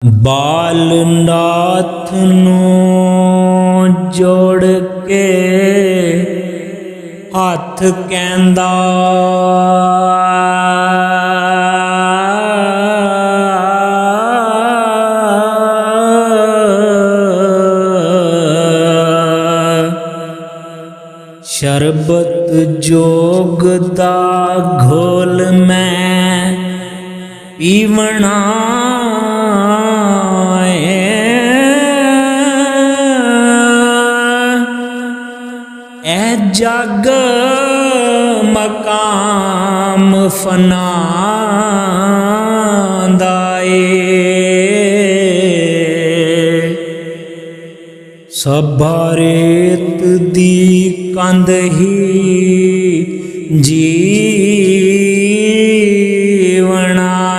ਬਾਲਨਾਥ ਨੂੰ ਜੋੜ ਕੇ ਹੱਥ ਕਹਿੰਦਾ ਸ਼ਰਬਤ ਜੋਗ ਦਾ ਘੋਲ ਮੈਂ ਪੀਵਣਾ ਜਗ ਮਕਾਮ ਫਨਾ ਦਾ ਏ ਸਭਾ ਰੇਤ ਦੀ ਕੰਧ ਹੀ ਜੀਵਣਾ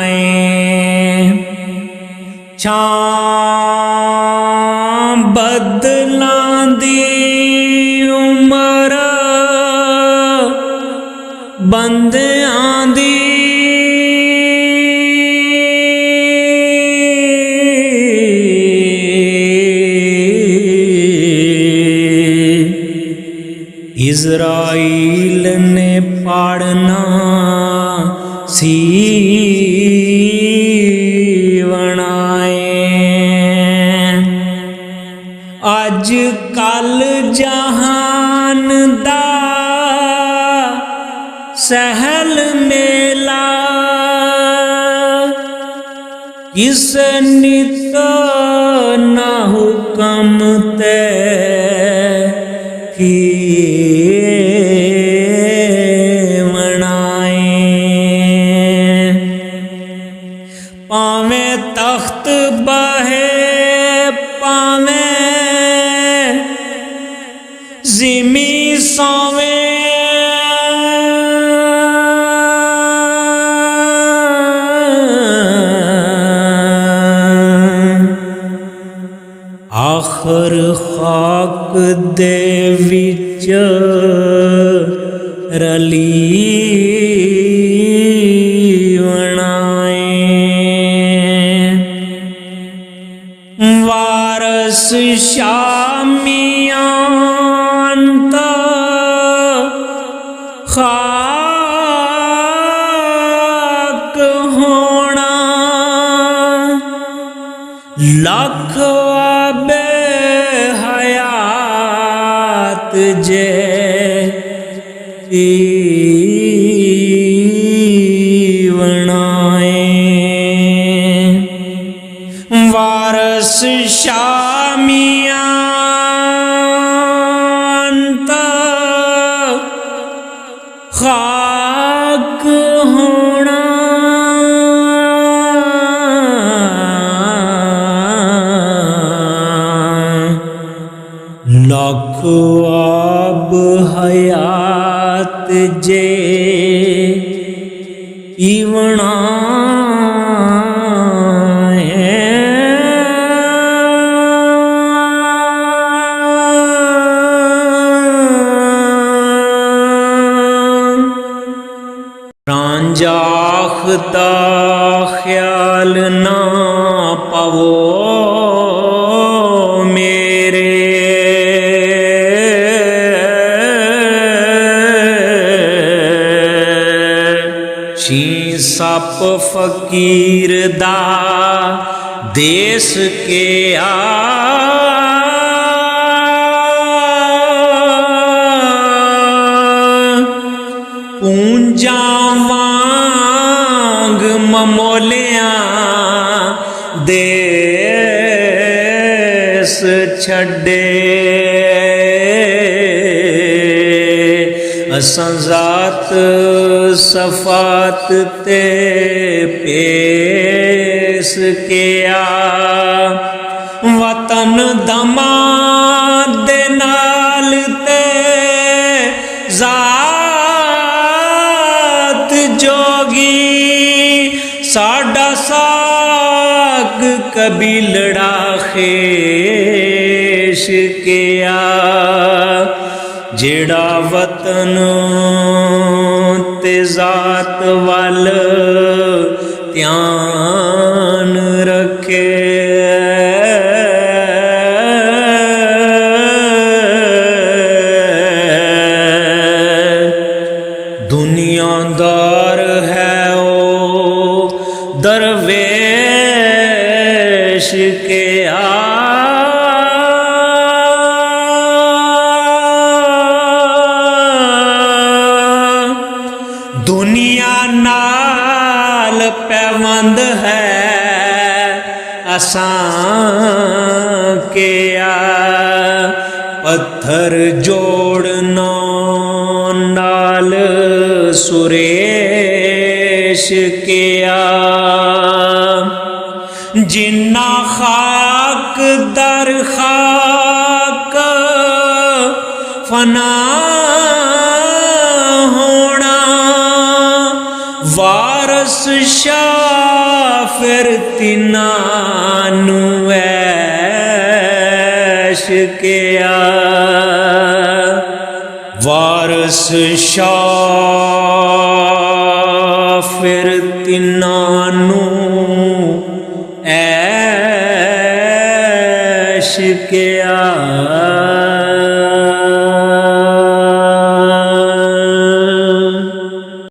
ਏ ਛਾਂ ਬਦਲਾਂ ਦੀ ਉਮਰ ਬੰਦਿਆਂ ਦੀ ਇਜ਼ਰਾਈਲ ਨੇ ਪਾੜਨਾ ਸੀਵਣਾ ਏ ਅੱਜ ਕੱਲ ਜਹਾਨ ਦਾ ਸਹਿਲ ਮੇਲਾ ਕਿਸ ਨਿਤ ਨਾ ਹੁਕਮ ਤੇ ਮਨਾਏ ਭਾਵੇਂ ਤਖਤ ਬਹੇ ਭਾਵੇਂ ਜ਼ਿਮੀ ਸੋਵੇ ਆਖਰ ਖਾਕ ਦੇ ਵਿੱਚ ਰਲੀ ਬਣਾਏ ਵਾਰਸ ਸ਼ਾਮੀਆਂ ਤਾ ਖਾਕ ਹੋਣਾ ਲੱਖ ਹਯਾਤ ਜੇ ਜੀਵਣਾ ਏ ਵਾਰਸ ਸ਼ਾਮੀਆਂ ਤਾ ਖਾਕ ਹੋਣਾ ਲੱਖ ਆਬ ਹਯਾਤ ਜੇ ਈਵਣਾ ਰਾਂਝਾ ਦਾ ਖਿਆਲ ਨਾ ਪਵੋ ਸ਼ੀ ਸੱਪ ਫਕੀਰ ਦਾ ਦੇਸ ਕੇ ਆ ਪੂੰਜਾਂ ਵਾਂਗ ਮਮੋਲਿਆਂ ਦੇਸ ਛੱਡੇ ਅਸਾਂ ਜ਼ਾਤ ਸਫਾਤ ਤੇ ਪੇਸ ਕਿਆ ਵਤਨ ਦਮਾ ਦੇ ਨਾਲ ਤੇ ਜ਼ਾਤ ਜੋਗੀ ਸਾਡਾ ਸਾਗ ਕਬੀਲੜਾ ਖੇਸ਼ ਕਿਆ ਜਿਹੜਾ ਵਤਨ ਤੇ ਜ਼ਾਤ ਵੱਲ ਧਿਆਨ ਰੱਖੇ दुनियादार है ओ दरवेश के दुनिया नाल पैवंद है असां के पत्थर जोड़ना नाल सुरेश के जिन्ना खाक दर खाक फना होना वारस शाह फिर तिनानू ऐश के वारस शाह फिर तिनानू ऐश के